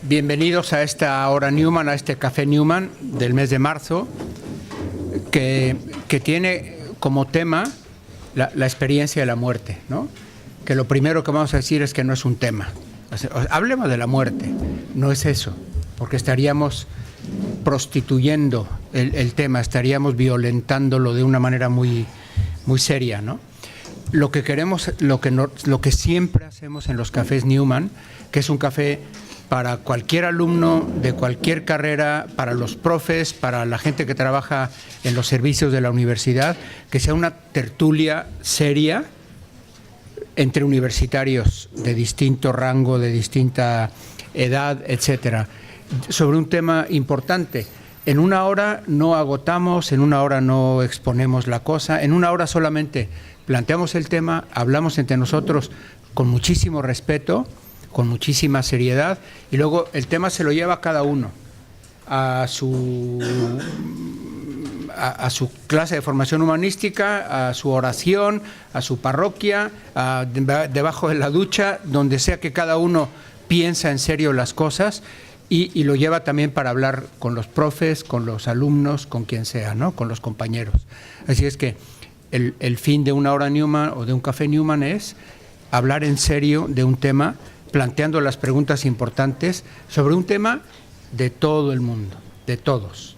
Bienvenidos a esta hora Newman, a este Café Newman del mes de marzo, que tiene como tema la experiencia de la muerte, ¿no? Que lo primero que vamos a decir es que no es un tema. O sea, hablemos de la muerte, no es eso, porque estaríamos prostituyendo el tema, estaríamos violentándolo de una manera muy seria, ¿no? Lo que queremos, lo que siempre hacemos en los cafés Newman, que es un café para cualquier alumno de cualquier carrera, para los profes, para la gente que trabaja en los servicios de la universidad, que sea una tertulia seria entre universitarios de distinto rango, de distinta edad, etcétera, sobre un tema importante. En una hora no agotamos, en una hora no exponemos la cosa, en una hora solamente planteamos el tema, hablamos entre nosotros con muchísimo respeto, con muchísima seriedad, y luego el tema se lo lleva cada uno a su clase de formación humanística, a su oración, a su parroquia, debajo de la ducha, donde sea que cada uno piensa en serio las cosas, y lo lleva también para hablar con los profes, con los alumnos, con quien sea, ¿no? Con los compañeros. Así es que el fin de una hora Newman o de un café Newman es hablar en serio de un tema, planteando las preguntas importantes sobre un tema de todo el mundo, de todos.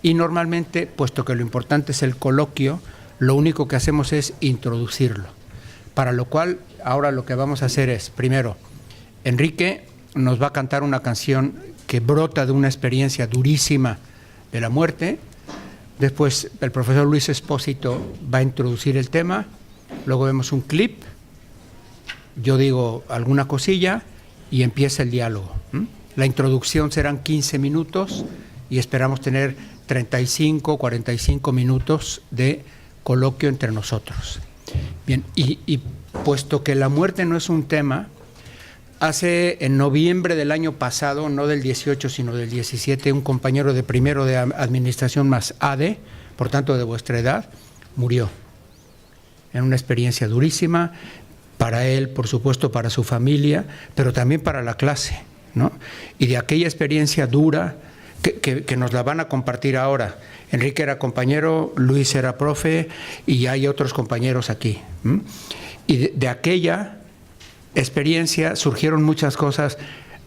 Y normalmente, puesto que lo importante es el coloquio, lo único que hacemos es introducirlo. Para lo cual, ahora lo que vamos a hacer es, primero, Enrique nos va a cantar una canción que brota de una experiencia durísima de la muerte. Después, el profesor Luis Espósito va a introducir el tema. Luego vemos un clip. Yo digo alguna cosilla y empieza el diálogo. La introducción serán 15 minutos y esperamos tener 35, 45 minutos de coloquio entre nosotros. Bien, y puesto que la muerte no es un tema, en noviembre del año pasado, no del 18 sino del 17, un compañero de primero de administración más ADE, por tanto de vuestra edad, murió en una experiencia durísima, para él, por supuesto, para su familia, pero también para la clase, ¿no? Y de aquella experiencia dura que nos la van a compartir ahora. Enrique era compañero, Luis era profe y hay otros compañeros aquí. Y de aquella experiencia surgieron muchas cosas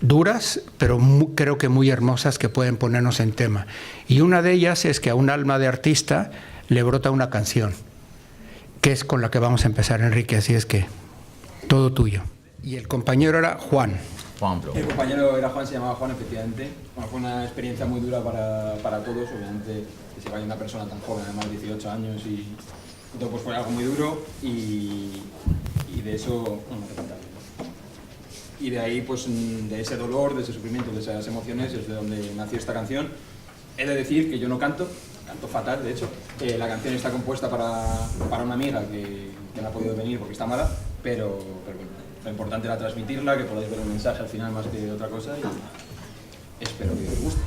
duras, pero creo que muy hermosas que pueden ponernos en tema. Y una de ellas es que a un alma de artista le brota una canción, que es con la que vamos a empezar, Enrique, así es que todo tuyo. Y el compañero era Juan. El compañero era Juan, se llamaba Juan, efectivamente. Bueno, fue una experiencia muy dura para todos, obviamente, que se vaya una persona tan joven, además de 18 años, y todo pues fue algo muy duro, y de eso, bueno, y de ahí, pues, de ese dolor, de ese sufrimiento, de esas emociones, es de donde nació esta canción. He de decir que yo no canto fatal, de hecho. La canción está compuesta para una amiga que no ha podido venir porque está mala, pero bueno, lo importante era transmitirla, que podáis ver un mensaje al final más que otra cosa, y espero que os guste.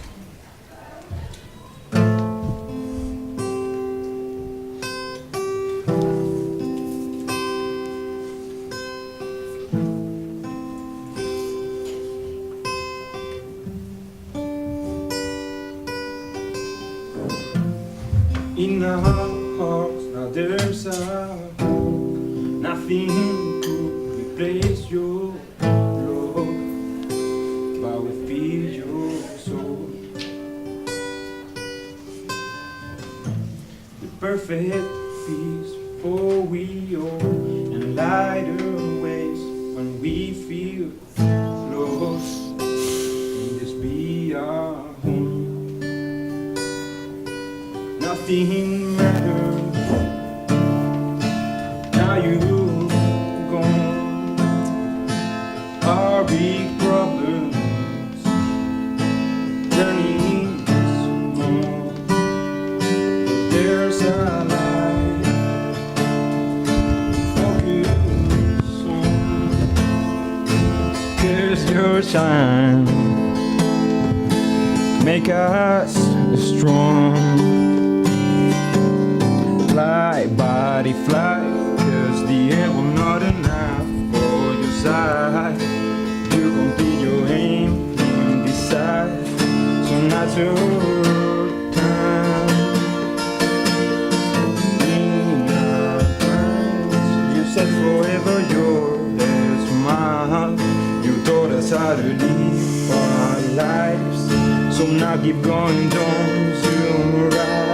In our hearts now there's nothing to replace your love, but we feel your soul. The perfect peace for we all, and lighter ways when we feel lost. Can this be our home? Nothing matters, now you're gone. Our big problems turning small. There's a light, focus on. There's your shine, make us strong. Fly, body, fly, 'cause the air will not enough for your side. You complete your aim, not your time. In our minds, you said forever yours, mine. You taught us how to live our lives. So now keep going, don't you rise.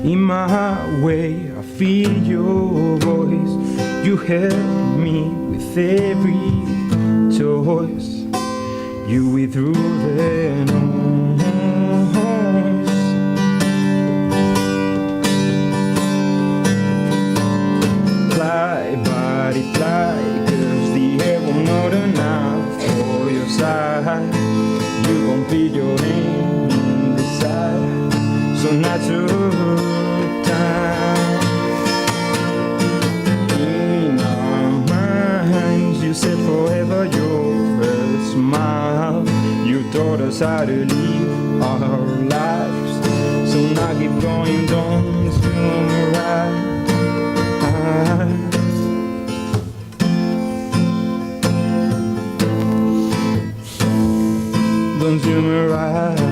In my way, I feel your voice. You help me with every choice. You withdrew the noise. Fly, body, fly, 'cause the air will not enough for your side. You complete your aim in the side. So natural time. In our minds, you said forever your smile. You taught us how to live our lives. So now keep going, don't you rise. Don't you rise.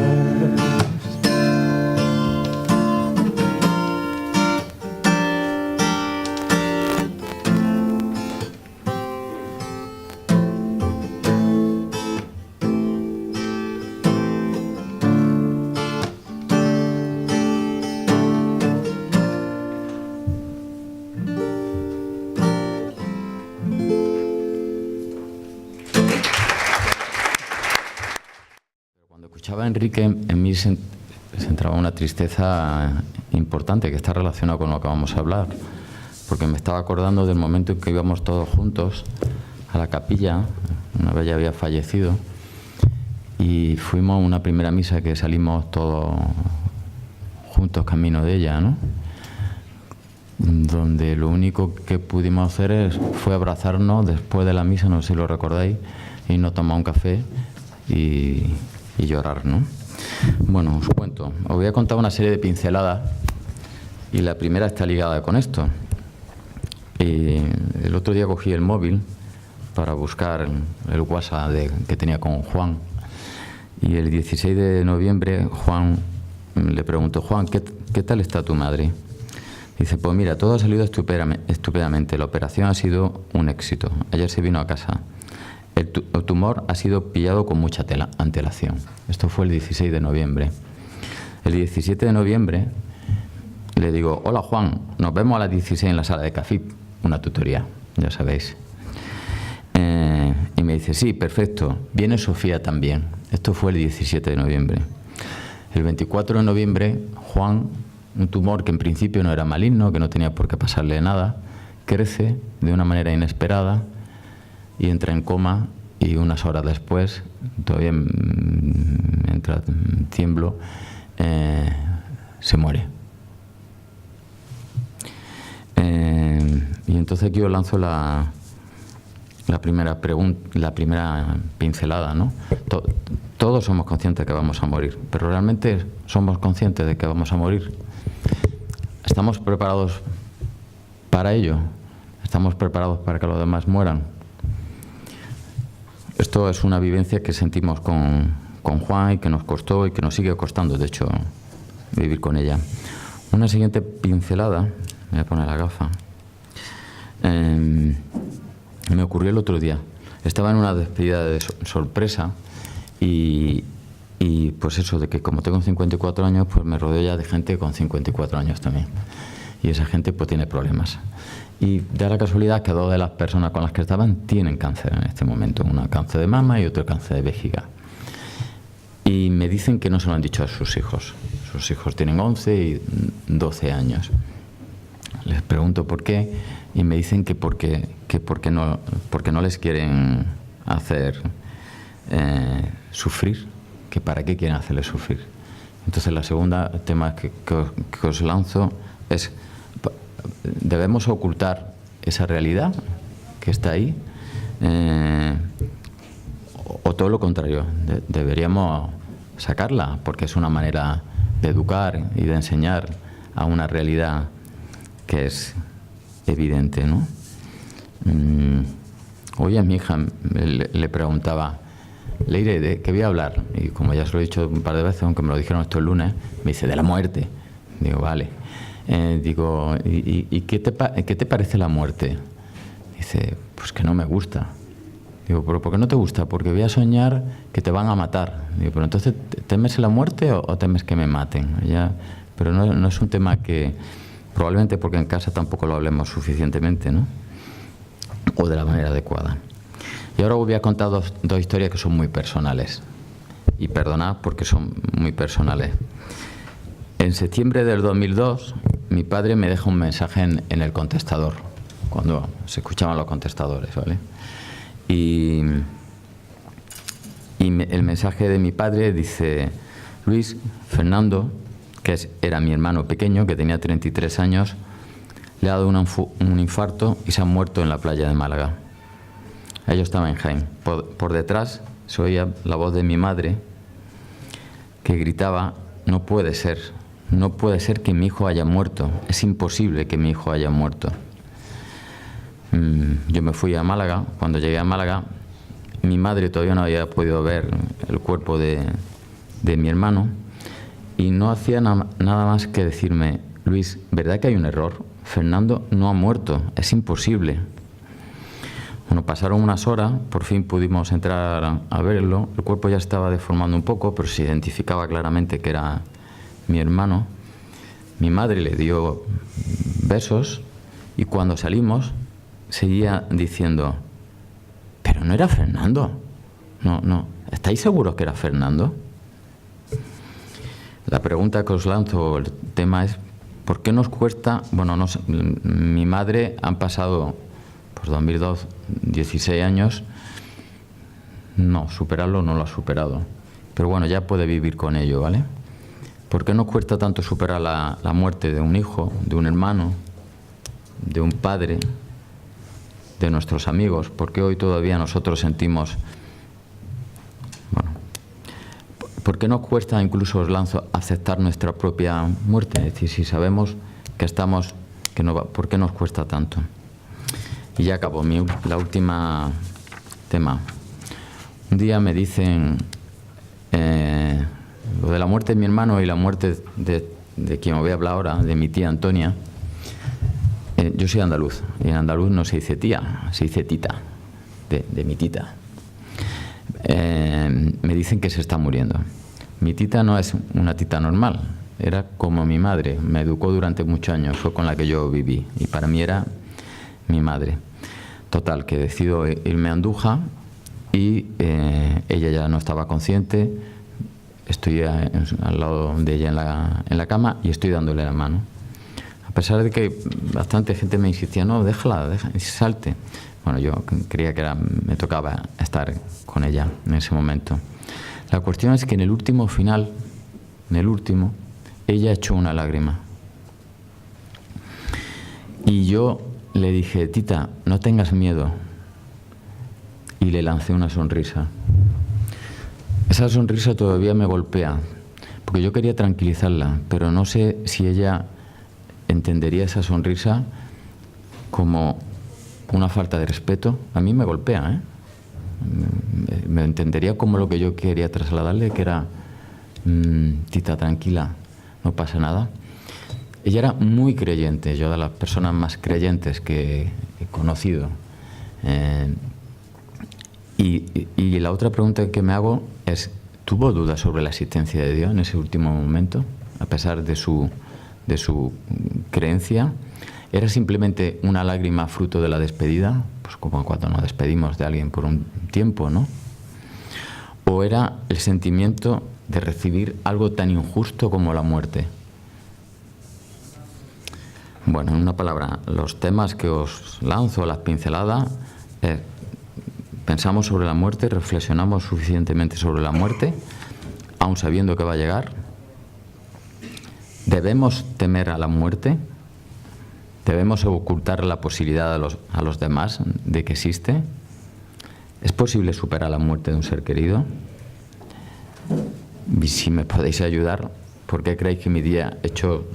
Cuando escuchaba a Enrique, en mí se entraba una tristeza importante que está relacionada con lo que vamos a hablar, porque me estaba acordando del momento en que íbamos todos juntos a la capilla, una vez ya había fallecido, y fuimos a una primera misa que salimos todos juntos camino de ella, ¿no? Donde lo único que pudimos hacer fue abrazarnos después de la misa, no sé si lo recordáis, y nos tomar un café y llorar, ¿no? Bueno, os cuento. Os voy a contar una serie de pinceladas y la primera está ligada con esto. El otro día cogí el móvil para buscar el WhatsApp que tenía con Juan, y el 16 de noviembre Juan le preguntó: Juan, ¿qué tal está tu madre? Dice: pues mira, todo ha salido estupendamente. La operación ha sido un éxito. Ayer se vino a casa. El tumor ha sido pillado con mucha antelación. Esto fue el 16 de noviembre. El 17 de noviembre le digo: hola Juan, nos vemos a las 16 en la sala de CAFIP, una tutoría, ya sabéis. Y me dice: sí, perfecto, viene Sofía también. Esto fue el 17 de noviembre. El 24 de noviembre, Juan, un tumor que en principio no era maligno, que no tenía por qué pasarle nada, crece de una manera inesperada y entra en coma, y unas horas después, todavía tiemblo, se muere. Y entonces aquí os lanzo la primera pregunta, la primera pincelada, ¿no? Todos somos conscientes de que vamos a morir, pero ¿realmente somos conscientes de que vamos a morir? ¿Estamos preparados para ello? ¿Estamos preparados para que los demás mueran? Esto es una vivencia que sentimos con Juan y que nos costó y que nos sigue costando, de hecho, vivir con ella. Una siguiente pincelada, me voy a poner la gafa, me ocurrió el otro día. Estaba en una despedida de sorpresa y pues eso, de que como tengo 54 años, pues me rodeo ya de gente con 54 años también. Y esa gente pues tiene problemas. Y da la casualidad que dos de las personas con las que estaban tienen cáncer en este momento. Una cáncer de mama y otro cáncer de vejiga. Y me dicen que no se lo han dicho a sus hijos. Sus hijos tienen 11 y 12 años. Les pregunto por qué y me dicen que porque no les quieren hacer sufrir, que para qué quieren hacerle sufrir. Entonces, la segunda tema que os lanzo es: ¿debemos ocultar esa realidad que está ahí? O todo lo contrario, deberíamos sacarla, porque es una manera de educar y de enseñar a una realidad que es evidente, ¿no? Hoy a mi hija le preguntaba: Leire, ¿de qué voy a hablar? Y como ya se lo he dicho un par de veces, aunque me lo dijeron estos lunes, me dice: de la muerte. Digo, vale. Digo, ¿y qué te parece la muerte? Dice: pues que no me gusta. Digo, ¿pero por qué no te gusta? Porque voy a soñar que te van a matar. Digo, ¿pero entonces temes la muerte o temes que me maten? Ya, pero no es un tema que, probablemente porque en casa tampoco lo hablemos suficientemente, ¿no? O de la manera adecuada. Y ahora os voy a contar dos historias que son muy personales. Y perdonad porque son muy personales. En septiembre del 2002, mi padre me deja un mensaje en el contestador, cuando se escuchaban los contestadores, ¿vale? Y el mensaje de mi padre dice: Luis, Fernando, que era mi hermano pequeño, que tenía 33 años, le ha dado un infarto y se ha muerto en la playa de Málaga. Yo estaba en Jaén. Por detrás se oía la voz de mi madre que gritaba: no puede ser que mi hijo haya muerto, es imposible que mi hijo haya muerto. Yo me fui a Málaga. Cuando llegué a Málaga, mi madre todavía no había podido ver el cuerpo de mi hermano y no hacía nada más que decirme: Luis, ¿verdad que hay un error? Fernando no ha muerto, es imposible. Bueno, pasaron unas horas, por fin pudimos entrar a verlo. El cuerpo ya estaba deformando un poco, pero se identificaba claramente que era mi hermano. Mi madre le dio besos y cuando salimos seguía diciendo: pero no era Fernando. No, ¿estáis seguros que era Fernando? La pregunta que os lanzo, el tema es: ¿por qué nos cuesta? Bueno, mi madre han pasado, pues 2002, 16 años. No, superarlo no lo ha superado. Pero bueno, ya puede vivir con ello, ¿vale? ¿Por qué nos cuesta tanto superar la muerte de un hijo, de un hermano, de un padre, de nuestros amigos? ¿Por qué hoy todavía nosotros sentimos... Bueno, ¿por qué nos cuesta, incluso os lanzo, aceptar nuestra propia muerte? Es decir, si sabemos que estamos... ¿por qué nos cuesta tanto? Y ya acabo, la última tema. Un día me dicen lo de la muerte de mi hermano y la muerte de quien os voy a hablar ahora, de mi tía Antonia. Yo soy andaluz, y en andaluz no se dice tía, se dice tita, de mi tita. Me dicen que se está muriendo. Mi tita no es una tita normal, era como mi madre, me educó durante muchos años, fue con la que yo viví, y para mí era mi madre. Total, que decido irme a Andújar y ella ya no estaba consciente, estoy al lado de ella en la cama y estoy dándole la mano. A pesar de que bastante gente me insistía: no, déjala, salte. Bueno, yo creía que me tocaba estar con ella en ese momento. La cuestión es que en el último final, ella echó una lágrima. Y yo le dije: tita, no tengas miedo. Y le lancé una sonrisa. Esa sonrisa todavía me golpea, porque yo quería tranquilizarla, pero no sé si ella entendería esa sonrisa como una falta de respeto. A mí me golpea, me entendería como lo que yo quería trasladarle, que era: tita, tranquila, no pasa nada. Ella era muy creyente, yo de las personas más creyentes que he conocido. Y la otra pregunta que me hago es: ¿tuvo dudas sobre la existencia de Dios en ese último momento, a pesar de su creencia? ¿Era simplemente una lágrima fruto de la despedida? Pues como cuando nos despedimos de alguien por un tiempo, ¿no? ¿O era el sentimiento de recibir algo tan injusto como la muerte? Bueno, en una palabra, los temas que os lanzo, las pinceladas, ¿Pensamos sobre la muerte? ¿Reflexionamos suficientemente sobre la muerte, aun sabiendo que va a llegar? ¿Debemos temer a la muerte? ¿Debemos ocultar la posibilidad a los demás de que existe? ¿Es posible superar la muerte de un ser querido? Y si me podéis ayudar, ¿por qué creéis que mi día echó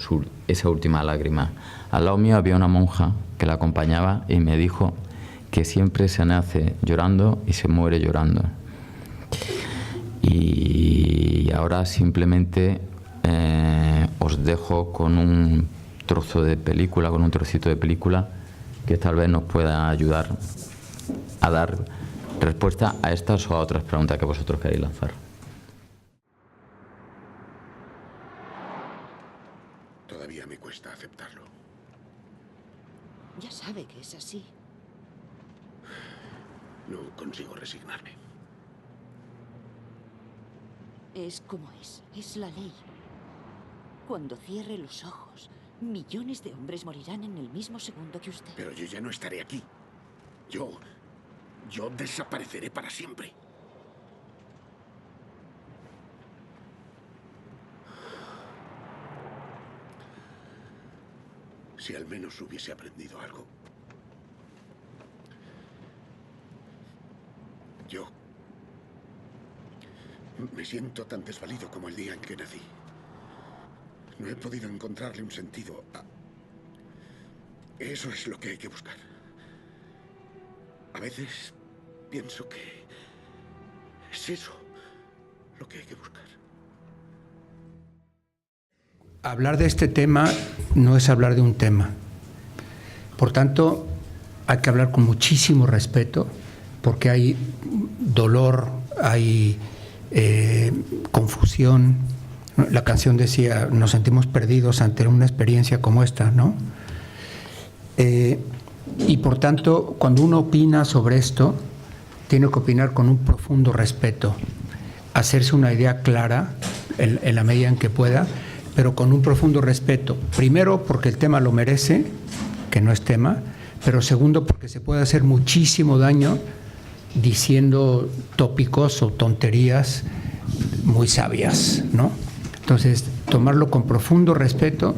esa última lágrima? Al lado mío había una monja que la acompañaba y me dijo que siempre se nace llorando y se muere llorando. Y ahora simplemente os dejo con un trozo de película, con un trocito de película que tal vez nos pueda ayudar a dar respuesta a estas o a otras preguntas que vosotros queréis lanzar. Todavía me cuesta aceptarlo. Ya sabe que es así. No consigo resignarme. Es como es la ley. Cuando cierre los ojos, millones de hombres morirán en el mismo segundo que usted. Pero yo ya no estaré aquí. Yo desapareceré para siempre. Si al menos hubiese aprendido algo. Yo me siento tan desvalido como el día en que nací. No he podido encontrarle un sentido a... Eso es lo que hay que buscar. A veces pienso que es eso lo que hay que buscar. Hablar de este tema no es hablar de un tema. Por tanto, hay que hablar con muchísimo respeto, porque hay dolor, hay confusión. La canción decía, nos sentimos perdidos ante una experiencia como esta, ¿no? Y por tanto, cuando uno opina sobre esto, tiene que opinar con un profundo respeto, hacerse una idea clara en la medida en que pueda, pero con un profundo respeto. Primero, porque el tema lo merece, que no es tema, pero segundo, porque se puede hacer muchísimo daño diciendo tópicos o tonterías muy sabias, ¿no? Entonces, tomarlo con profundo respeto,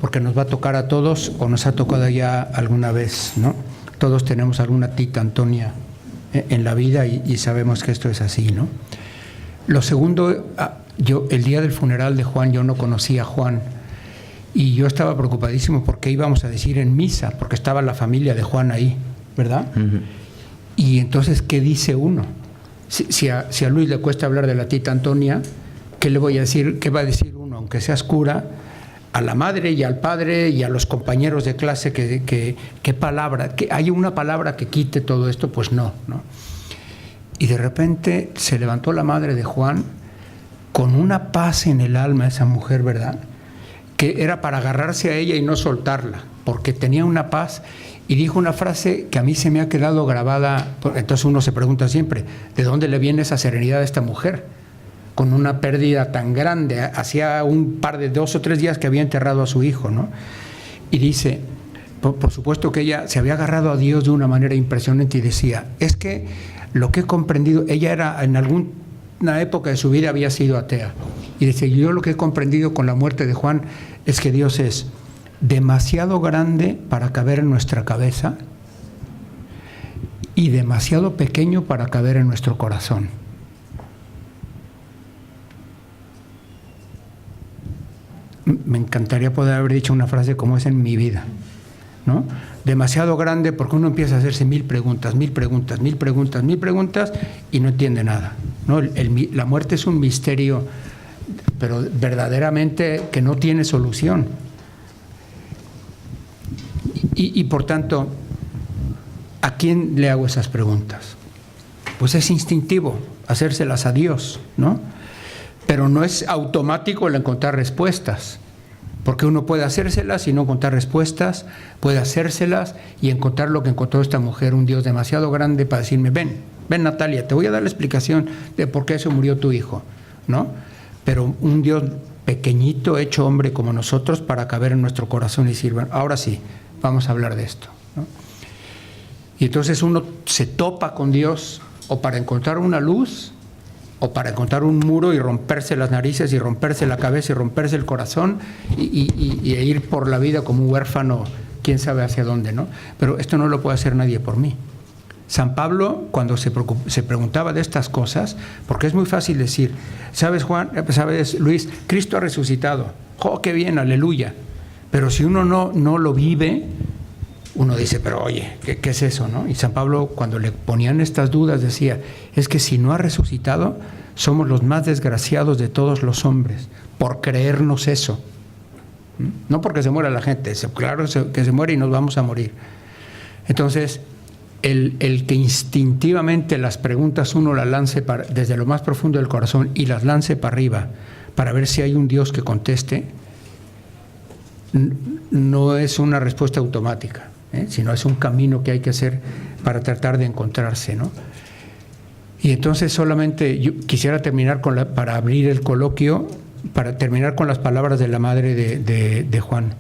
porque nos va a tocar a todos, o nos ha tocado ya alguna vez, ¿no? Todos tenemos alguna tita Antonia en la vida y sabemos que esto es así, ¿no? Lo segundo, yo el día del funeral de Juan, yo no conocía a Juan, y yo estaba preocupadísimo porque íbamos a decir en misa, porque estaba la familia de Juan ahí, ¿verdad? Uh-huh. Y entonces, ¿qué dice uno? Si a Luis le cuesta hablar de la tita Antonia, ¿qué le voy a decir? ¿Qué va a decir uno, aunque seas cura, a la madre y al padre y a los compañeros de clase? ¿Qué palabra? ¿Que hay una palabra que quite todo esto? Pues no, ¿no? Y de repente se levantó la madre de Juan con una paz en el alma, esa mujer, ¿verdad? Que era para agarrarse a ella y no soltarla, porque tenía una paz, y dijo una frase que a mí se me ha quedado grabada. Entonces uno se pregunta siempre, ¿de dónde le viene esa serenidad a esta mujer? Con una pérdida tan grande, hacía un par de 2 o 3 días que había enterrado a su hijo, ¿no? Y dice, por supuesto que ella se había agarrado a Dios de una manera impresionante y decía, es que lo que he comprendido, ella era en alguna época de su vida había sido atea, y dice, yo lo que he comprendido con la muerte de Juan es que Dios es demasiado grande para caber en nuestra cabeza y demasiado pequeño para caber en nuestro corazón. Me encantaría poder haber dicho una frase como esa en mi vida, ¿no? Demasiado grande porque uno empieza a hacerse 1000 preguntas, 1000 preguntas, 1000 preguntas, 1000 preguntas y no entiende nada, ¿no? La muerte es un misterio, pero verdaderamente que no tiene solución. Y por tanto, ¿a quién le hago esas preguntas? Pues es instintivo hacérselas a Dios, ¿no? Pero no es automático el encontrar respuestas, porque uno puede hacérselas y no encontrar respuestas, puede hacérselas y encontrar lo que encontró esta mujer, un Dios demasiado grande para decirme, ven Natalia, te voy a dar la explicación de por qué se murió tu hijo, ¿no? Pero un Dios pequeñito, hecho hombre como nosotros, para caber en nuestro corazón y decir, bueno, ahora sí, vamos a hablar de esto, ¿no? Y entonces uno se topa con Dios o para encontrar una luz o para encontrar un muro y romperse las narices y romperse la cabeza y romperse el corazón y ir por la vida como un huérfano, quién sabe hacia dónde, ¿no? Pero esto no lo puede hacer nadie por mí. San Pablo, cuando se preguntaba de estas cosas, porque es muy fácil decir, ¿sabes, Juan? ¿Sabes, Luis? Cristo ha resucitado. ¡Oh, qué bien! ¡Aleluya! Pero si uno no lo vive, uno dice, pero oye, ¿qué es eso, no? Y San Pablo, cuando le ponían estas dudas, decía, es que si no ha resucitado, somos los más desgraciados de todos los hombres, por creernos eso. No porque se muera la gente, claro que se muere y nos vamos a morir. Entonces, el que instintivamente las preguntas uno las lance desde lo más profundo del corazón y las lance para arriba, para ver si hay un Dios que conteste, no es una respuesta automática, sino es un camino que hay que hacer para tratar de encontrarse, ¿no? Y entonces solamente yo quisiera terminar para abrir el coloquio, para terminar con las palabras de la madre de Juan,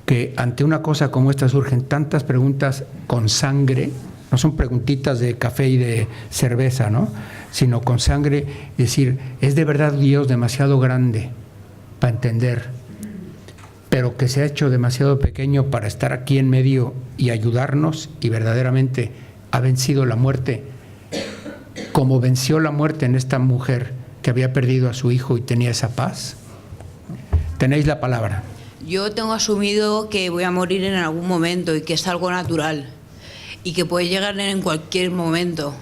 que ante una cosa como esta surgen tantas preguntas con sangre, no son preguntitas de café y de cerveza, ¿no? Sino con sangre, es decir, ¿es de verdad Dios demasiado grande para entender, pero que se ha hecho demasiado pequeño para estar aquí en medio y ayudarnos, y verdaderamente ha vencido la muerte, como venció la muerte en esta mujer que había perdido a su hijo y tenía esa paz? Tenéis la palabra. Yo tengo asumido que voy a morir en algún momento y que es algo natural y que puede llegar en cualquier momento.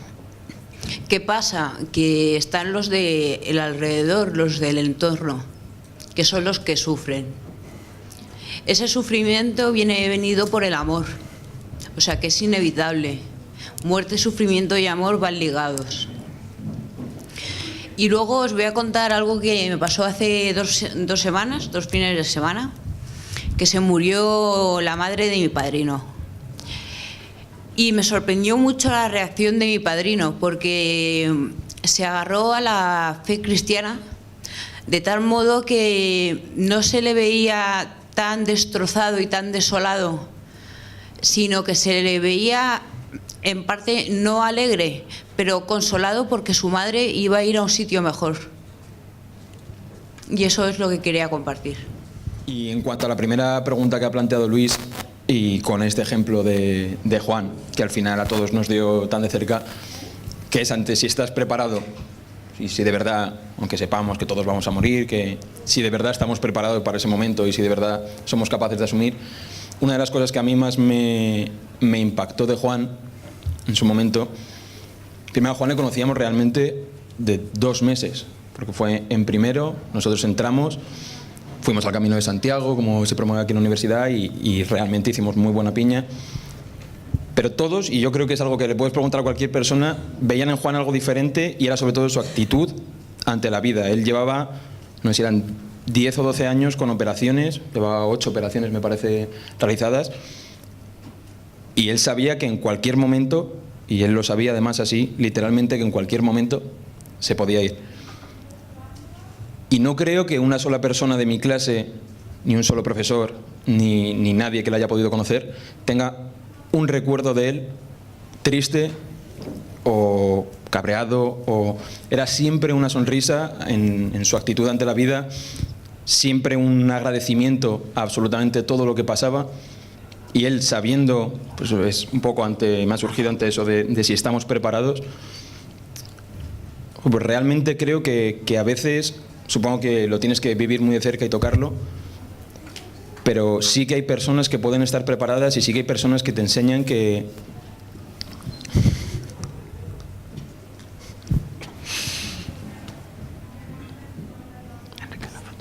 ¿Qué pasa? Que están los del alrededor, los del entorno, que son los que sufren. Ese sufrimiento viene venido por el amor, o sea que es inevitable. Muerte, sufrimiento y amor van ligados. Y luego os voy a contar algo que me pasó hace dos semanas, 2 fines de semana, que se murió la madre de mi padrino. Y me sorprendió mucho la reacción de mi padrino, porque se agarró a la fe cristiana de tal modo que no se le veía tan destrozado y tan desolado, sino que se le veía en parte no alegre, pero consolado porque su madre iba a ir a un sitio mejor. Y eso es lo que quería compartir. Y en cuanto a la primera pregunta que ha planteado Luis, y con este ejemplo de Juan, que al final a todos nos dio tan de cerca, que es ante si estás preparado, y si de verdad, aunque sepamos que todos vamos a morir, que si de verdad estamos preparados para ese momento y si de verdad somos capaces de asumir. Una de las cosas que a mí más me impactó de Juan en su momento, primero a Juan le conocíamos realmente de 2 meses, porque fue en primero, nosotros entramos, fuimos al Camino de Santiago, como se promueve aquí en la universidad, y realmente hicimos muy buena piña. Pero todos, y yo creo que es algo que le puedes preguntar a cualquier persona, veían en Juan algo diferente, y era sobre todo su actitud ante la vida. Él llevaba, no sé si eran 10 o 12 años con operaciones, llevaba 8 operaciones me parece realizadas, y él sabía que en cualquier momento, y él lo sabía además así, literalmente que en cualquier momento se podía ir. Y no creo que una sola persona de mi clase, ni un solo profesor, ni nadie que la haya podido conocer, tenga un recuerdo de él triste o cabreado, o era siempre una sonrisa en su actitud ante la vida, siempre un agradecimiento a absolutamente todo lo que pasaba. Y él sabiendo, pues es un poco me ha surgido ante eso de si estamos preparados, pues realmente creo que a veces, supongo que lo tienes que vivir muy de cerca y tocarlo, pero sí que hay personas que pueden estar preparadas y sí que hay personas que te enseñan que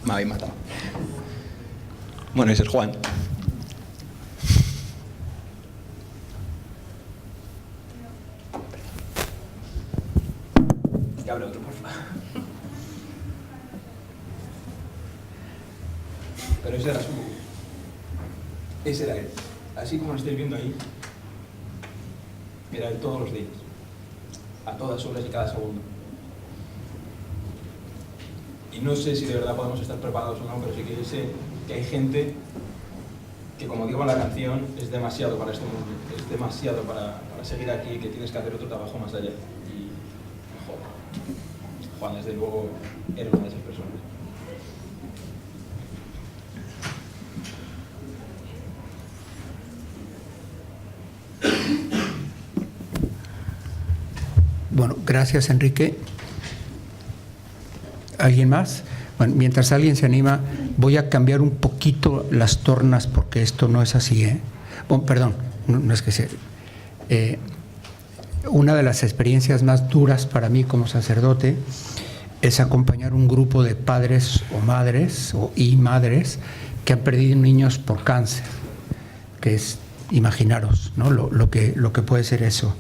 me habéis matado. Bueno, ese es Juan. Que hable otro, por favor. Pero ese era ese era él. Así como lo estáis viendo ahí, era él todos los días, a todas horas y cada segundo. Y no sé si de verdad podemos estar preparados o no, pero sí que sé que hay gente que, como digo en la canción, es demasiado para este mundo, es demasiado para seguir aquí, que tienes que hacer otro trabajo más allá. Juan, desde luego, era una de esas personas. Bueno, gracias, Enrique. ¿Alguien más? Bueno, mientras alguien se anima, voy a cambiar un poquito las tornas porque esto no es así, ¿eh? Bueno, perdón, no es que sea. Una de las experiencias más duras para mí como sacerdote es acompañar un grupo de padres o madres y madres que han perdido niños por cáncer, que es, imaginaros, ¿no? lo que puede ser eso.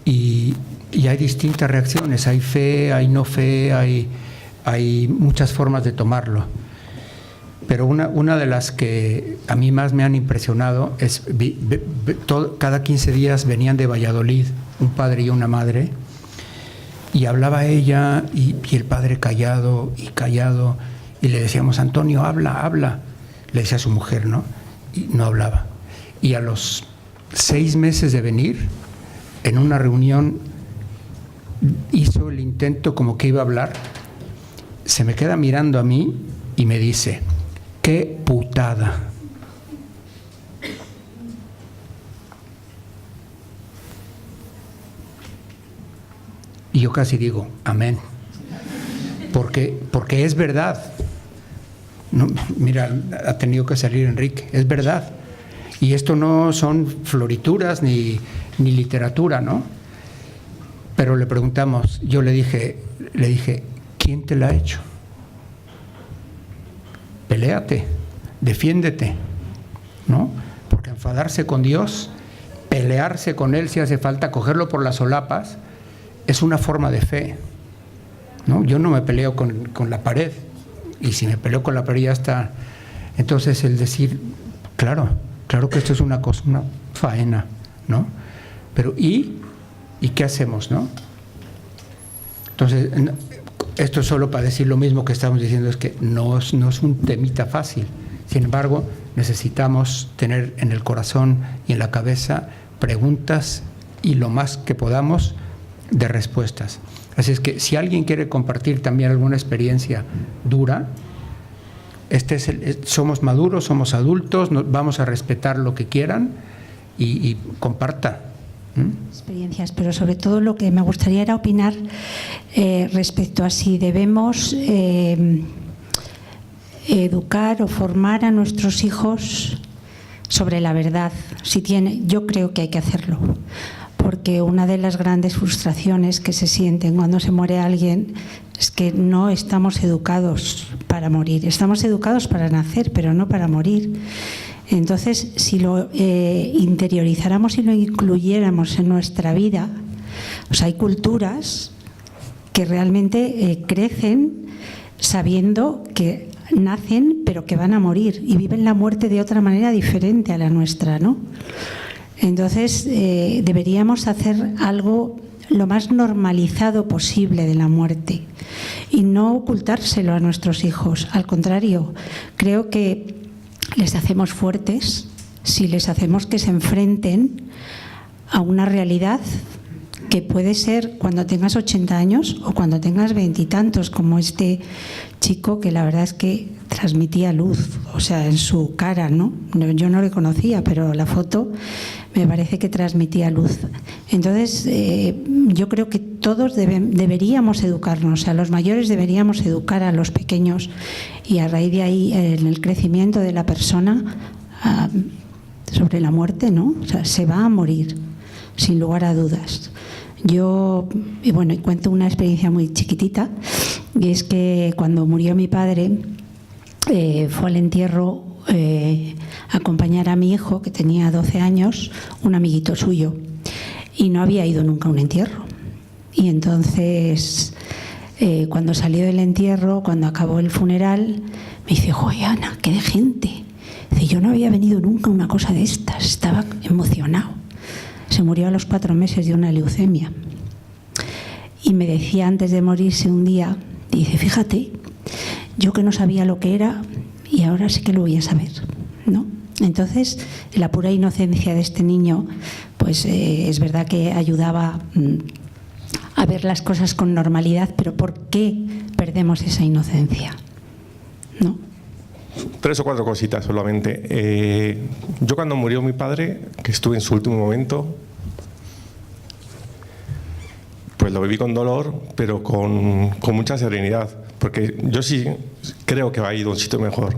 Y hay distintas reacciones, hay fe, hay no fe, hay muchas formas de tomarlo. Pero una de las que a mí más me han impresionado es, cada 15 días venían de Valladolid un padre y una madre, y hablaba ella y el padre callado, y le decíamos, Antonio, habla, le decía a su mujer, ¿no? Y no hablaba. Y a los 6 meses de venir, en una reunión, hizo el intento como que iba a hablar, se me queda mirando a mí y me dice, ¡qué putada! Y yo casi digo, amén, porque es verdad. No, mira, ha tenido que salir Enrique, es verdad. Y esto no son florituras ni literatura, ¿no? Pero le preguntamos, yo le dije, ¿quién te la ha hecho? Peléate, defiéndete, ¿no? Porque enfadarse con Dios, pelearse con Él si hace falta, cogerlo por las solapas, es una forma de fe, ¿no? Yo no me peleo con la pared, y si me peleo con la pared ya está. Entonces el decir, claro que esto es una cosa, una faena, ¿no? Pero ¿y qué hacemos, no? Entonces, esto es solo para decir lo mismo que estamos diciendo, es que no es un temita fácil. Sin embargo, necesitamos tener en el corazón y en la cabeza preguntas y lo más que podamos de respuestas. Así es que si alguien quiere compartir también alguna experiencia dura, somos maduros, somos adultos, vamos a respetar lo que quieran y comparta. Experiencias, pero sobre todo lo que me gustaría era opinar respecto a si debemos educar o formar a nuestros hijos sobre la verdad. Yo creo que hay que hacerlo, porque una de las grandes frustraciones que se sienten cuando se muere alguien es que no estamos educados para morir, estamos educados para nacer, pero no para morir. Entonces, si lo interiorizáramos y lo incluyéramos en nuestra vida, pues hay culturas que realmente crecen sabiendo que nacen pero que van a morir y viven la muerte de otra manera diferente a la nuestra, ¿no? Entonces, deberíamos hacer algo lo más normalizado posible de la muerte y no ocultárselo a nuestros hijos. Al contrario, creo que les hacemos fuertes si les hacemos que se enfrenten a una realidad que puede ser cuando tengas 80 años o cuando tengas 20 y tantos, como este chico que la verdad es que transmitía luz, o sea, en su cara, ¿no? Yo no le conocía, pero la foto me parece que transmitía luz. Entonces, yo creo que todos deberíamos educarnos, o sea, los mayores deberíamos educar a los pequeños y a raíz de ahí, en el crecimiento de la persona, sobre la muerte, ¿no? O sea, se va a morir, sin lugar a dudas. Yo, y cuento una experiencia muy chiquitita, y es que cuando murió mi padre, fue al entierro a acompañar a mi hijo, que tenía 12 años, un amiguito suyo, y no había ido nunca a un entierro. Y entonces, cuando salió del entierro, cuando acabó el funeral, me dice, ¡joder, Ana, qué de gente! Dice, yo no había venido nunca a una cosa de estas, estaba emocionado. Se murió a los 4 meses de una leucemia. Y me decía antes de morirse un día, dice, fíjate, yo que no sabía lo que era y ahora sí que lo voy a saber, ¿no? Entonces, la pura inocencia de este niño, pues es verdad que ayudaba a ver las cosas con normalidad, pero ¿por qué perdemos esa inocencia? ¿No? 3 o 4 cositas solamente. Yo cuando murió mi padre, que estuve en su último momento, pues lo viví con dolor, pero con mucha serenidad, porque yo sí creo que va a ir a un sitio mejor.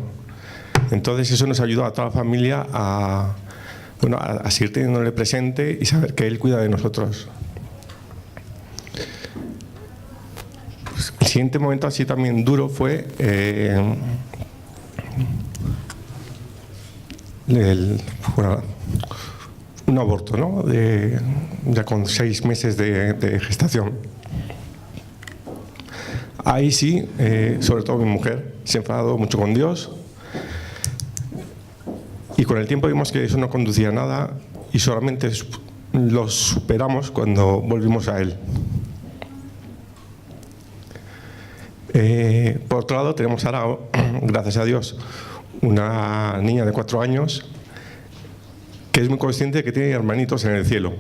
Entonces eso nos ayudó a toda la familia a seguir teniéndole presente y saber que él cuida de nosotros. Pues el siguiente momento así también duro fue un aborto, ¿no? Ya con 6 meses de gestación. Ahí sí, sobre todo mi mujer, se enfadó mucho con Dios. Y con el tiempo vimos que eso no conducía a nada y solamente lo superamos cuando volvimos a Él. Por otro lado, tenemos ahora, gracias a Dios, una niña de 4 años que es muy consciente de que tiene hermanitos en el cielo.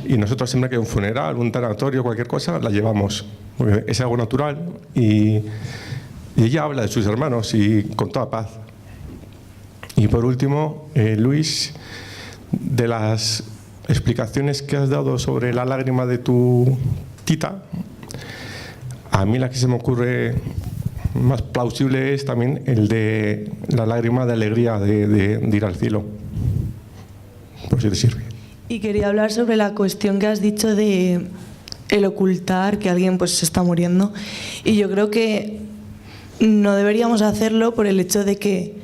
Y nosotros siempre que hay un funeral, un tanatorio, cualquier cosa, la llevamos. Porque es algo natural y ella habla de sus hermanos y con toda paz. Y por último, Luis, de las explicaciones que has dado sobre la lágrima de tu tita, a mí la que se me ocurre más plausible es también el de la lágrima de alegría de ir al cielo. Por si te sirve. Y quería hablar sobre la cuestión que has dicho de el ocultar que alguien pues se está muriendo. Y yo creo que no deberíamos hacerlo por el hecho de que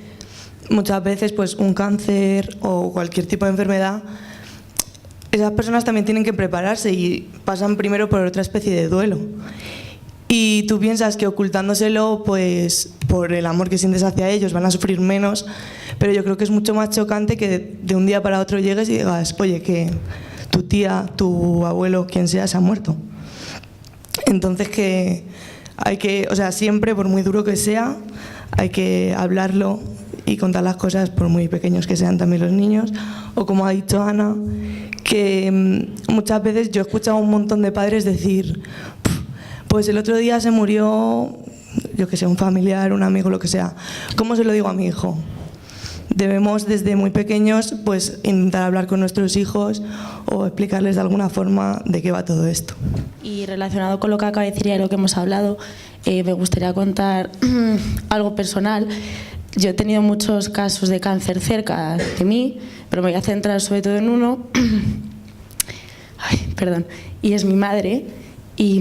muchas veces pues un cáncer o cualquier tipo de enfermedad, esas personas también tienen que prepararse y pasan primero por otra especie de duelo. Y tú piensas que ocultándoselo, pues por el amor que sientes hacia ellos van a sufrir menos, pero yo creo que es mucho más chocante que de un día para otro llegues y digas, oye, que tu tía, tu abuelo, quien sea, se ha muerto. Entonces que hay que, o sea, siempre, por muy duro que sea, hay que hablarlo y contar las cosas, por muy pequeños que sean también los niños. O como ha dicho Ana, que muchas veces yo he escuchado a un montón de padres decir, pues el otro día se murió, yo que sé, un familiar, un amigo, lo que sea. ¿Cómo se lo digo a mi hijo? Debemos desde muy pequeños pues intentar hablar con nuestros hijos o explicarles de alguna forma de qué va todo esto. Y relacionado con lo que acaba de decir y lo que hemos hablado, me gustaría contar algo personal. Yo he tenido muchos casos de cáncer cerca de mí, pero me voy a centrar sobre todo en uno. Ay, perdón. Y es mi madre. Y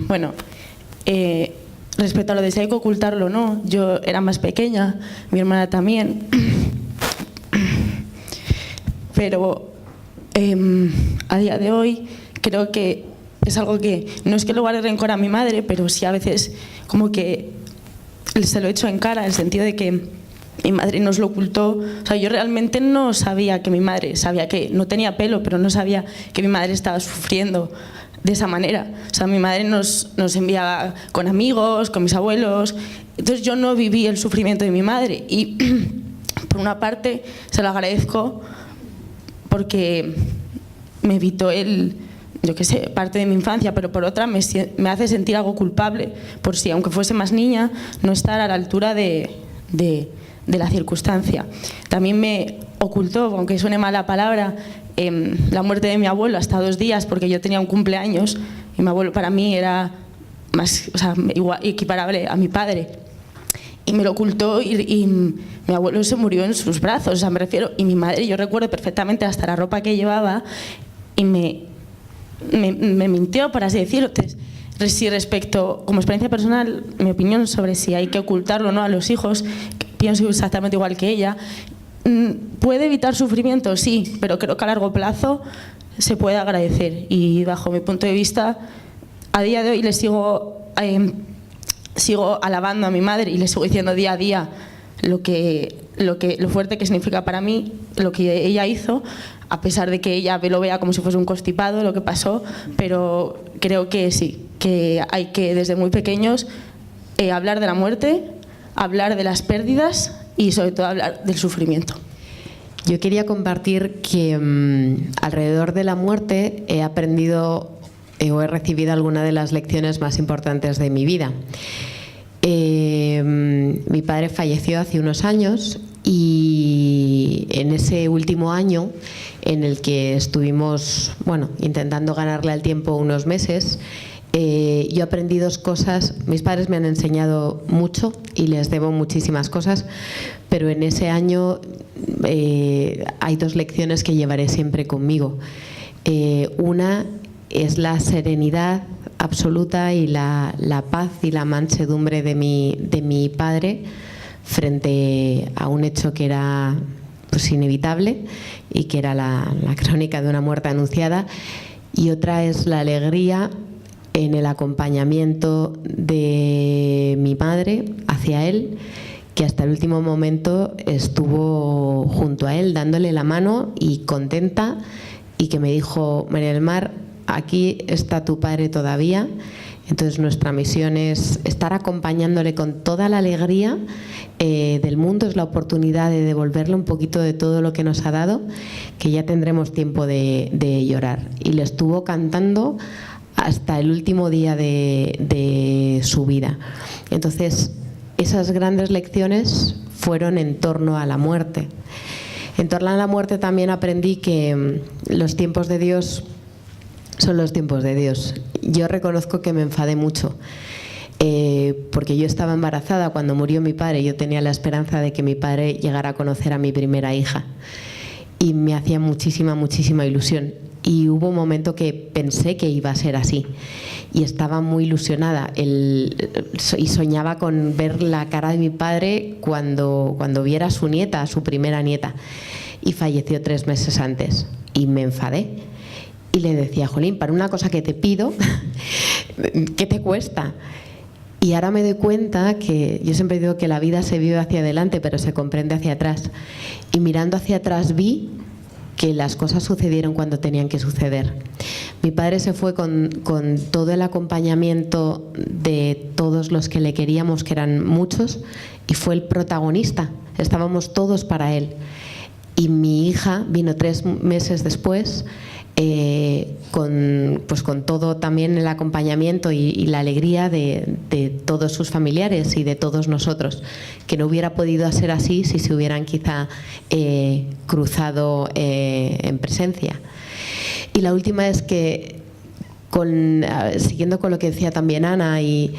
bueno, respecto a lo de si hay que ocultarlo o no, yo era más pequeña, mi hermana también, pero a día de hoy creo que es algo que no es que le guarde rencor a mi madre, pero sí a veces como que se lo he hecho en cara, en el sentido de que mi madre nos lo ocultó. O sea, yo realmente no sabía que mi madre, sabía que no tenía pelo, pero no sabía que mi madre estaba sufriendo de esa manera. O sea, mi madre nos enviaba con amigos, con mis abuelos. Entonces yo no viví el sufrimiento de mi madre. Y por una parte se lo agradezco porque me evitó yo qué sé, parte de mi infancia, pero por otra me hace sentir algo culpable por si, aunque fuese más niña, no estar a la altura de la circunstancia. También me ocultó, aunque suene mala palabra, la muerte de mi abuelo hasta 2 días, porque yo tenía un cumpleaños y mi abuelo para mí era más, o sea, igual, equiparable a mi padre. Y me lo ocultó y mi abuelo se murió en sus brazos, o sea, me refiero, y mi madre, yo recuerdo perfectamente hasta la ropa que llevaba y me mintió, por así decirlo. Entonces, si respecto, como experiencia personal, mi opinión sobre si hay que ocultarlo o no a los hijos, pienso exactamente igual que ella. ¿Puede evitar sufrimiento? Sí, pero creo que a largo plazo se puede agradecer. Y bajo mi punto de vista, a día de hoy le sigo alabando a mi madre y le sigo diciendo día a día lo fuerte que significa para mí lo que ella hizo, a pesar de que ella lo vea como si fuese un constipado lo que pasó, pero creo que sí, que hay que desde muy pequeños hablar de la muerte, hablar de las pérdidas y sobre todo hablar del sufrimiento. Yo quería compartir que alrededor de la muerte he aprendido o he recibido alguna de las lecciones más importantes de mi vida. Mi padre falleció hace unos años y en ese último año en el que estuvimos, intentando ganarle al tiempo unos meses, yo aprendí dos cosas. Mis padres me han enseñado mucho y les debo muchísimas cosas, pero en ese año hay dos lecciones que llevaré siempre conmigo. Una es la serenidad absoluta y la paz y la mansedumbre de mi padre frente a un hecho que era inevitable y que era la crónica de una muerte anunciada, y otra es la alegría en el acompañamiento de mi madre hacia él, que hasta el último momento estuvo junto a él dándole la mano y contenta, y que me dijo: María del Mar, aquí está tu padre todavía. Entonces nuestra misión es estar acompañándole con toda la alegría del mundo. Es la oportunidad de devolverle un poquito de todo lo que nos ha dado, que ya tendremos tiempo de llorar. Y le estuvo cantando hasta el último día de su vida. Entonces, esas grandes lecciones fueron en torno a la muerte. En torno a la muerte también aprendí que los tiempos de Dios son los tiempos de Dios. Yo reconozco que me enfadé mucho, porque yo estaba embarazada cuando murió mi padre. Yo tenía la esperanza de que mi padre llegara a conocer a mi primera hija y me hacía muchísima ilusión. Y hubo un momento que pensé que iba a ser así y estaba muy ilusionada y soñaba con ver la cara de mi padre cuando viera a su nieta, a su primera nieta, y falleció 3 meses antes y me enfadé y le decía: Jolín, para una cosa que te pido, ¿qué te cuesta? Y ahora me doy cuenta que yo siempre digo que la vida se vive hacia adelante pero se comprende hacia atrás, y mirando hacia atrás vi que las cosas sucedieron cuando tenían que suceder. Mi padre se fue con todo el acompañamiento de todos los que le queríamos, que eran muchos, y fue el protagonista. Estábamos todos para él. Y mi hija vino 3 meses después, con todo también el acompañamiento y la alegría de todos sus familiares y de todos nosotros, que no hubiera podido ser así si se hubieran quizá cruzado en presencia. Y la última es que, siguiendo con lo que decía también Ana, y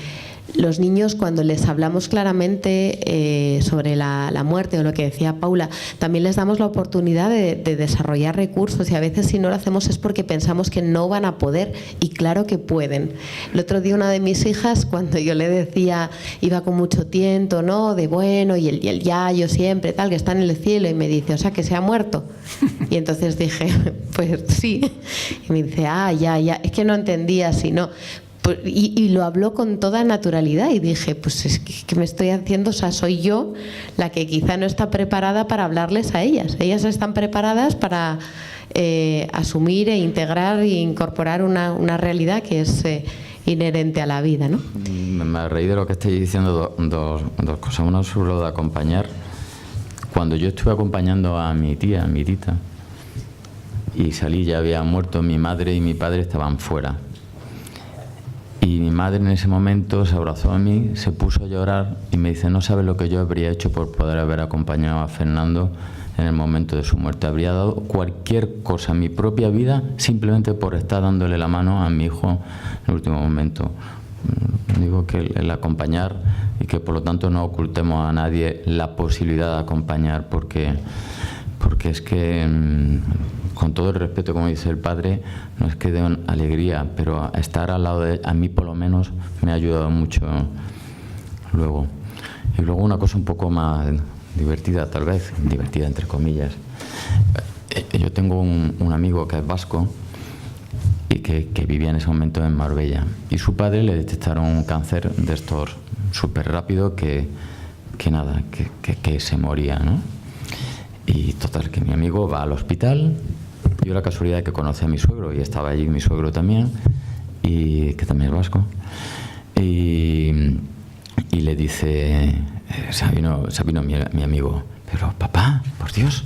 los niños, cuando les hablamos claramente sobre la muerte, o lo que decía Paula, también les damos la oportunidad de desarrollar recursos, y a veces si no lo hacemos es porque pensamos que no van a poder, y claro que pueden. El otro día una de mis hijas, cuando yo le decía, iba con mucho tiento, ¿no?, de bueno, y el yayo siempre, tal, que está en el cielo, y me dice: o sea, que se ha muerto. Y entonces dije: pues sí. Y me dice: ya, es que no entendía si no. Y lo habló con toda naturalidad, y dije: pues es que me estoy haciendo, o sea, soy yo la que quizá no está preparada para hablarles a ellas. Ellas están preparadas para asumir e integrar e incorporar una realidad que es inherente a la vida, ¿no? Me reí de lo que estáis diciendo, dos cosas. Una sobre lo de acompañar. Cuando yo estuve acompañando a mi tía, a mi tita, y salí, ya había muerto mi madre y mi padre estaban fuera. Y mi madre en ese momento se abrazó a mí, se puso a llorar y me dice: no sabes lo que yo habría hecho por poder haber acompañado a Fernando en el momento de su muerte. Habría dado cualquier cosa, mi propia vida, simplemente por estar dándole la mano a mi hijo en el último momento. Digo que el acompañar, y que por lo tanto no ocultemos a nadie la posibilidad de acompañar, porque es que, con todo el respeto, como dice el padre, no es que dé alegría, pero estar al lado de él, a mí por lo menos, me ha ayudado mucho luego. Y luego una cosa un poco más divertida, tal vez, divertida entre comillas. Yo tengo un amigo que es vasco y que vivía en ese momento en Marbella, y su padre le detectaron un cáncer de estos súper rápido que se moría, ¿no? Y total, que mi amigo va al hospital. Yo la casualidad de que conocí a mi suegro, y estaba allí mi suegro también, y que también es vasco, y le dice, se vino mi amigo: pero papá, por Dios,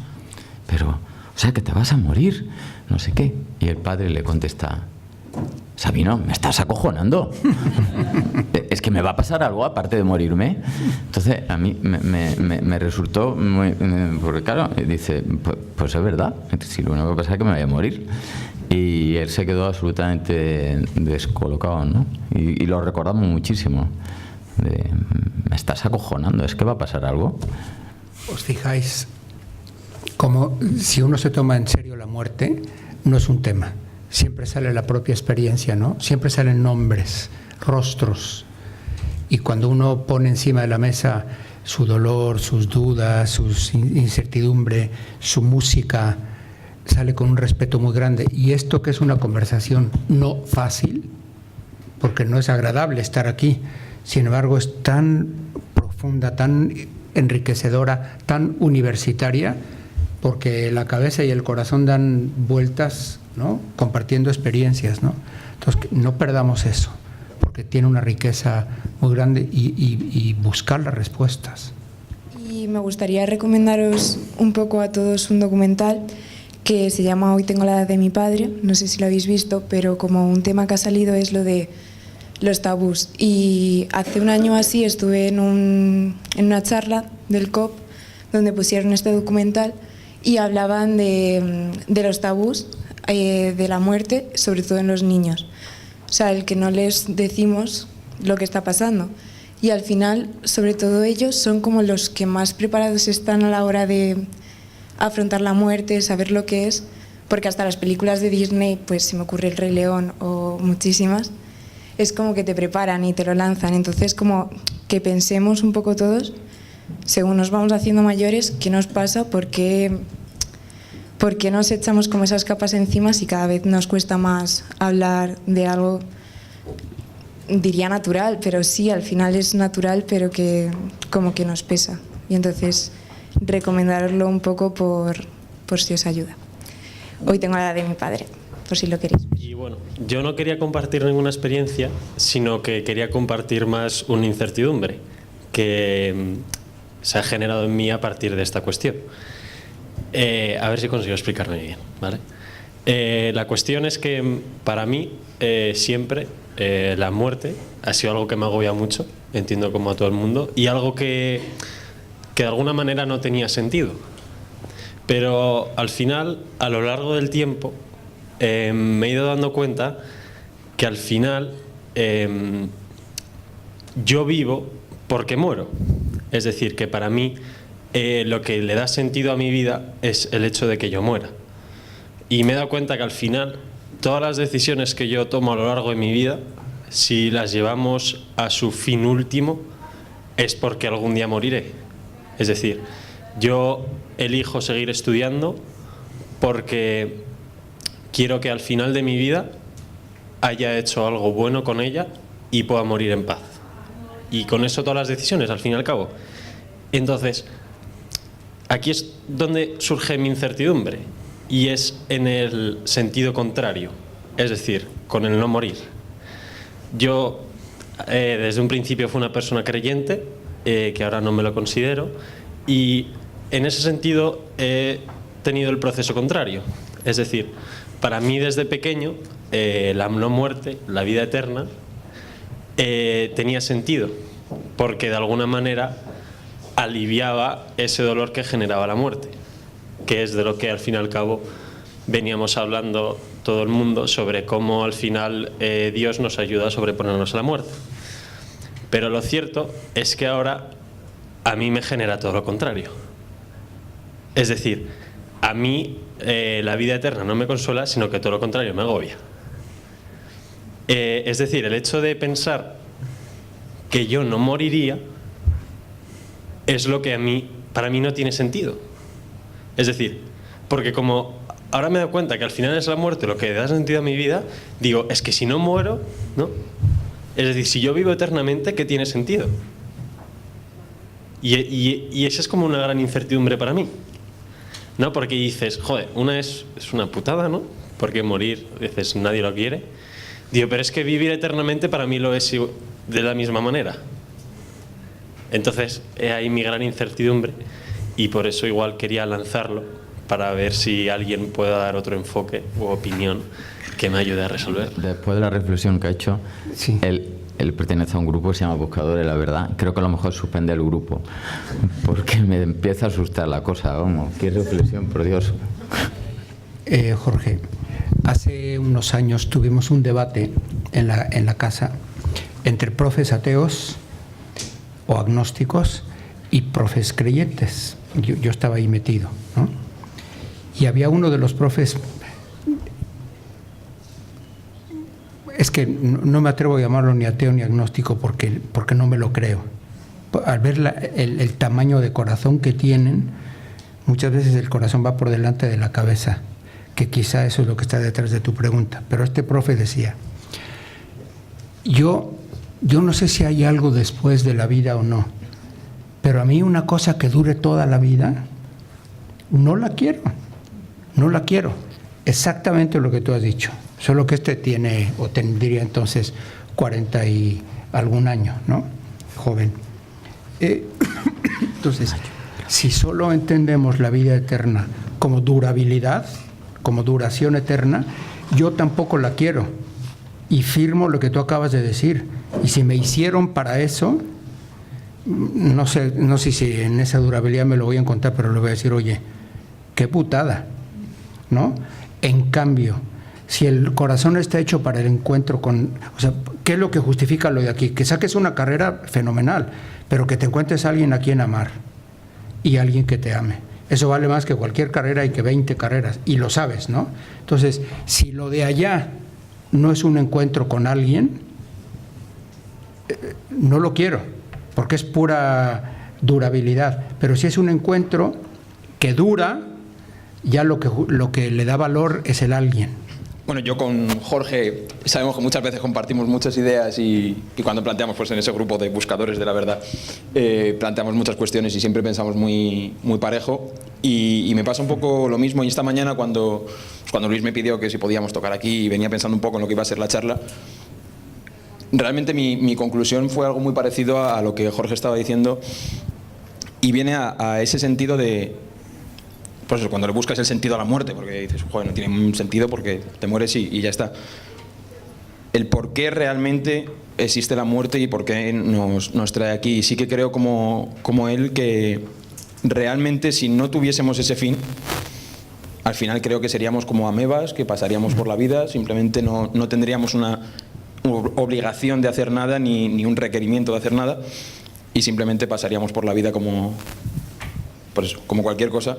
pero, o sea, que te vas a morir, no sé qué. Y el padre le contesta: Sabino, me estás acojonando. Es que me va a pasar algo aparte de morirme. Entonces, a mí me resultó muy... Porque claro, dice, pues es verdad, si lo único que pasa es que me voy a morir. Y él se quedó absolutamente descolocado, ¿no? Y lo recordamos muchísimo. Me estás acojonando, ¿es que va a pasar algo? ¿Os fijáis como si uno se toma en serio la muerte, no es un tema? Siempre sale la propia experiencia, ¿no? Siempre salen nombres, rostros. Y cuando uno pone encima de la mesa su dolor, sus dudas, su incertidumbre, su música, sale con un respeto muy grande. Y esto, que es una conversación no fácil, porque no es agradable estar aquí, sin embargo es tan profunda, tan enriquecedora, tan universitaria, porque la cabeza y el corazón dan vueltas, ¿no? Compartiendo experiencias, ¿no? Entonces, no perdamos eso, porque tiene una riqueza muy grande, y buscar las respuestas. Y me gustaría recomendaros un poco a todos un documental que se llama Hoy tengo la edad de mi padre, no sé si lo habéis visto, pero como un tema que ha salido es lo de los tabús. Y hace un año así estuve en una charla del COP donde pusieron este documental y hablaban de los tabús, de la muerte, sobre todo en los niños. O sea, el que no les decimos lo que está pasando. Y al final, sobre todo ellos, son como los que más preparados están a la hora de afrontar la muerte, saber lo que es, porque hasta las películas de Disney, pues se me ocurre El Rey León o muchísimas, es como que te preparan y te lo lanzan. Entonces, como que pensemos un poco todos, según nos vamos haciendo mayores, qué nos pasa, por qué nos echamos como esas capas encima si cada vez nos cuesta más hablar de algo, diría natural, pero sí, al final es natural, pero que como que nos pesa. Y entonces, recomendarlo un poco por si os ayuda. Hoy tengo la de mi padre, por si lo queréis. Y bueno, yo no quería compartir ninguna experiencia, sino que quería compartir más una incertidumbre que se ha generado en mí a partir de esta cuestión. A ver si consigo explicarme bien, ¿vale? La cuestión es que para mí siempre la muerte ha sido algo que me agobia mucho, entiendo como a todo el mundo, y algo que de alguna manera no tenía sentido. Pero al final, a lo largo del tiempo, me he ido dando cuenta que al final yo vivo porque muero. Es decir, que para mí lo que le da sentido a mi vida es el hecho de que yo muera. Y me he dado cuenta que al final todas las decisiones que yo tomo a lo largo de mi vida, si las llevamos a su fin último, es porque algún día moriré. Es decir, yo elijo seguir estudiando porque quiero que al final de mi vida haya hecho algo bueno con ella y pueda morir en paz. Y con eso todas las decisiones, al fin y al cabo. Entonces, aquí es donde surge mi incertidumbre, y es en el sentido contrario, es decir, con el no morir. Yo desde un principio fui una persona creyente, que ahora no me lo considero, y en ese sentido he tenido el proceso contrario. Es decir, para mí desde pequeño la no muerte, la vida eterna, tenía sentido, porque de alguna manera aliviaba ese dolor que generaba la muerte, que es de lo que al fin y al cabo veníamos hablando todo el mundo, sobre cómo al final Dios nos ayuda a sobreponernos a la muerte. Pero lo cierto es que ahora a mí me genera todo lo contrario. Es decir, a mí la vida eterna no me consuela, sino que todo lo contrario, me agobia. Es decir, el hecho de pensar que yo no moriría es lo que para mí no tiene sentido. Es decir, porque como ahora me he dado cuenta que al final es la muerte lo que da sentido a mi vida, digo, es que si no muero, ¿no? Es decir, si yo vivo eternamente, ¿qué tiene sentido? Y esa es como una gran incertidumbre para mí, ¿no? Porque dices, joder, una es una putada, ¿no? Porque morir, dices, nadie lo quiere. Digo, pero es que vivir eternamente para mí lo es de la misma manera. Entonces, he ahí mi gran incertidumbre, y por eso igual quería lanzarlo, para ver si alguien puede dar otro enfoque u opinión que me ayude a resolver. Después de la reflexión que ha hecho, sí. Él pertenece a un grupo que se llama Buscadores de la Verdad. Creo que a lo mejor suspende el grupo, porque me empieza a asustar la cosa. Vamos, qué reflexión, por Dios. Jorge, hace unos años tuvimos un debate en la casa entre profes ateos o agnósticos y profes creyentes. Yo estaba ahí metido, ¿no? Y había uno de los profes, es que no me atrevo a llamarlo ni ateo ni agnóstico porque no me lo creo. Al ver el tamaño de corazón que tienen, muchas veces el corazón va por delante de la cabeza, que quizá eso es lo que está detrás de tu pregunta. Pero este profe decía, yo no sé si hay algo después de la vida o no, pero a mí una cosa que dure toda la vida, no la quiero. Exactamente lo que tú has dicho. Solo que este tiene, o tendría entonces 40 y algún año, ¿no? Joven. Entonces, si solo entendemos la vida eterna como durabilidad, como duración eterna, yo tampoco la quiero. Y firmo lo que tú acabas de decir. Y si me hicieron para eso, no sé si en esa durabilidad me lo voy a encontrar, pero le voy a decir, oye, qué putada, ¿no? En cambio, si el corazón está hecho para el encuentro con... O sea, ¿qué es lo que justifica lo de aquí? Que saques una carrera fenomenal, pero que te encuentres a alguien a quien amar y alguien que te ame. Eso vale más que cualquier carrera y que 20 carreras, y lo sabes, ¿no? Entonces, si lo de allá no es un encuentro con alguien, no lo quiero, porque es pura durabilidad. Pero si es un encuentro que dura, ya lo que le da valor es el alguien. Bueno, yo con Jorge sabemos que muchas veces compartimos muchas ideas y cuando planteamos pues en ese grupo de buscadores de la verdad planteamos muchas cuestiones y siempre pensamos muy parejo y me pasa un poco lo mismo. Y esta mañana cuando Luis me pidió que si podíamos tocar aquí y venía pensando un poco en lo que iba a ser la charla, realmente mi conclusión fue algo muy parecido a lo que Jorge estaba diciendo y viene a ese sentido de... Pues eso, cuando le buscas el sentido a la muerte, porque dices, joder, no tiene un sentido porque te mueres y ya está. El por qué realmente existe la muerte y por qué nos trae aquí. Y sí que creo como él que realmente si no tuviésemos ese fin, al final creo que seríamos como amebas, que pasaríamos por la vida, simplemente no tendríamos una obligación de hacer nada ni un requerimiento de hacer nada y simplemente pasaríamos por la vida como cualquier cosa.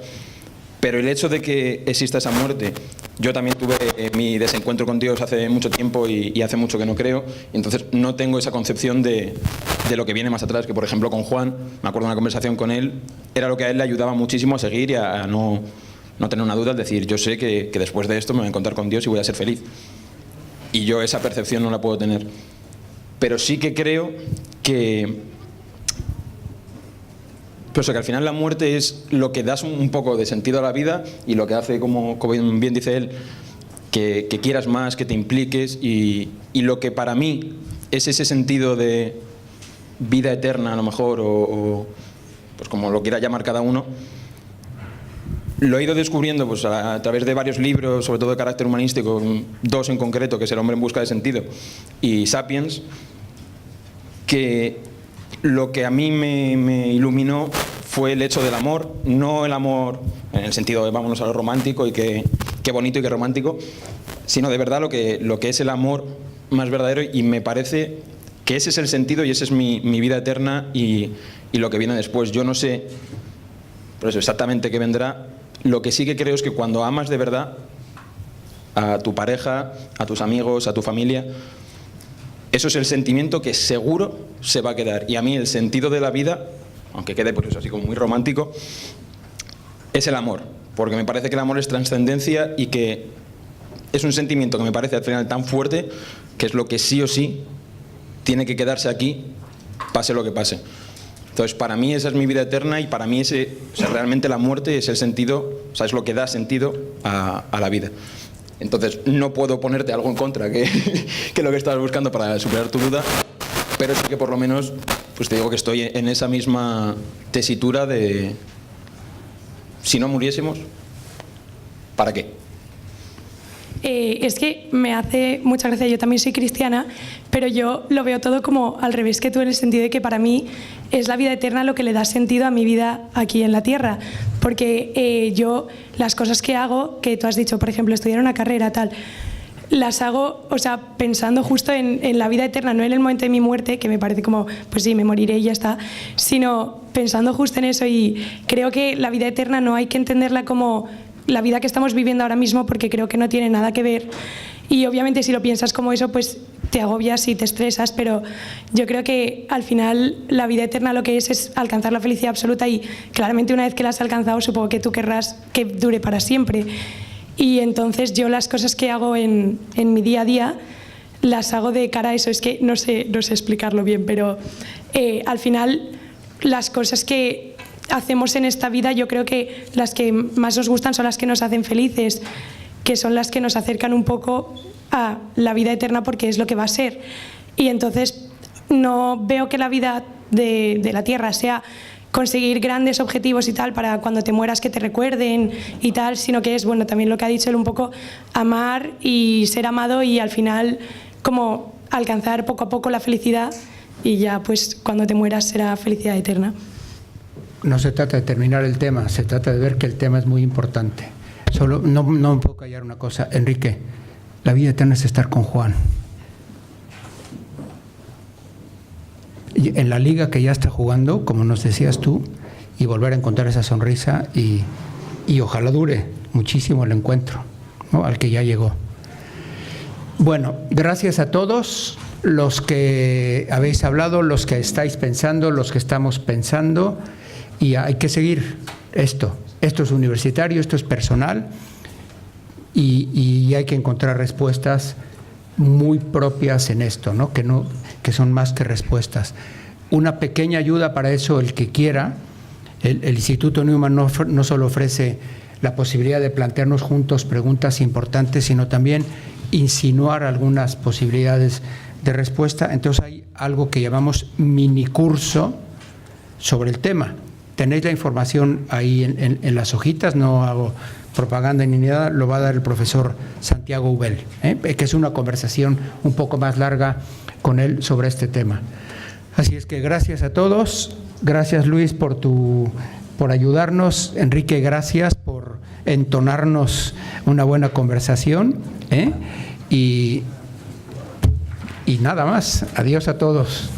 Pero el hecho de que exista esa muerte, yo también tuve mi desencuentro con Dios hace mucho tiempo y hace mucho que no creo, entonces no tengo esa concepción de lo que viene más atrás, que por ejemplo con Juan, me acuerdo de una conversación con él, era lo que a él le ayudaba muchísimo a seguir y a no tener una duda, es decir, yo sé que después de esto me voy a encontrar con Dios y voy a ser feliz. Y yo esa percepción no la puedo tener. Pero sí que creo que al final la muerte es lo que da un poco de sentido a la vida y lo que hace, como bien dice él, que quieras más, que te impliques y lo que para mí es ese sentido de vida eterna a lo mejor o pues como lo quiera llamar cada uno, lo he ido descubriendo pues a través de varios libros, sobre todo de carácter humanístico, 2 en concreto, que es El hombre en busca de sentido y Sapiens, que lo que a mí me iluminó fue el hecho del amor, no el amor en el sentido de vámonos a lo romántico y qué bonito y qué romántico, sino de verdad lo que es el amor más verdadero, y me parece que ese es el sentido y esa es mi vida eterna y lo que viene después. Yo no sé por eso exactamente qué vendrá. Lo que sí que creo es que cuando amas de verdad a tu pareja, a tus amigos, a tu familia, eso es el sentimiento que seguro se va a quedar. Y a mí el sentido de la vida, aunque quede por eso así como muy romántico, es el amor. Porque me parece que el amor es trascendencia y que es un sentimiento que me parece al final tan fuerte que es lo que sí o sí tiene que quedarse aquí, pase lo que pase. Entonces, para mí esa es mi vida eterna y para mí realmente la muerte es el sentido, es lo que da sentido a la vida. Entonces, no puedo ponerte algo en contra que lo que estabas buscando para superar tu duda, pero sí que por lo menos pues te digo que estoy en esa misma tesitura de si no muriésemos, ¿Para qué? Es que me hace mucha gracia, yo también soy cristiana, pero yo lo veo todo como al revés que tú, en el sentido de que para mí es la vida eterna lo que le da sentido a mi vida aquí en la tierra, porque yo las cosas que hago, que tú has dicho, por ejemplo, estudiar una carrera, tal, las hago, o sea, pensando justo en la vida eterna, no en el momento de mi muerte, que me parece como, pues sí, me moriré y ya está, sino pensando justo en eso. Y creo que la vida eterna no hay que entenderla como la vida que estamos viviendo ahora mismo, porque creo que no tiene nada que ver. Y obviamente si lo piensas como eso, pues te agobias y te estresas, pero yo creo que al final la vida eterna lo que es alcanzar la felicidad absoluta, y claramente una vez que la has alcanzado, supongo que tú querrás que dure para siempre. Y entonces yo las cosas que hago en mi día a día las hago de cara a eso. Es que no sé explicarlo bien, pero al final las cosas que hacemos en esta vida, yo creo que las que más nos gustan son las que nos hacen felices, que son las que nos acercan un poco a la vida eterna, porque es lo que va a ser. Y entonces no veo que la vida de la tierra sea conseguir grandes objetivos y tal para cuando te mueras que te recuerden y tal, sino que es, bueno, también lo que ha dicho él, un poco amar y ser amado, y al final como alcanzar poco a poco la felicidad, y ya pues cuando te mueras será felicidad eterna. No se trata de terminar el tema, se trata de ver que el tema es muy importante. Solo no me puedo callar una cosa, Enrique, la vida eterna es estar con Juan. Y en la liga que ya está jugando, como nos decías tú, y volver a encontrar esa sonrisa, y ojalá dure muchísimo el encuentro, ¿no?, al que ya llegó. Bueno, gracias a todos los que habéis hablado, los que estáis pensando, los que estamos pensando. Y hay que seguir esto es universitario, esto es personal, y hay que encontrar respuestas muy propias en esto, ¿no? Que son más que respuestas. Una pequeña ayuda para eso, el que quiera. El Instituto Newman no solo ofrece la posibilidad de plantearnos juntos preguntas importantes, sino también insinuar algunas posibilidades de respuesta. Entonces hay algo que llamamos minicurso sobre el tema. Tenéis la información ahí en las hojitas, no hago propaganda ni nada, lo va a dar el profesor Santiago Ubel, que es una conversación un poco más larga con él sobre este tema. Así es que gracias a todos, gracias Luis por ayudarnos, Enrique, gracias por entonarnos una buena conversación, y nada más, adiós a todos.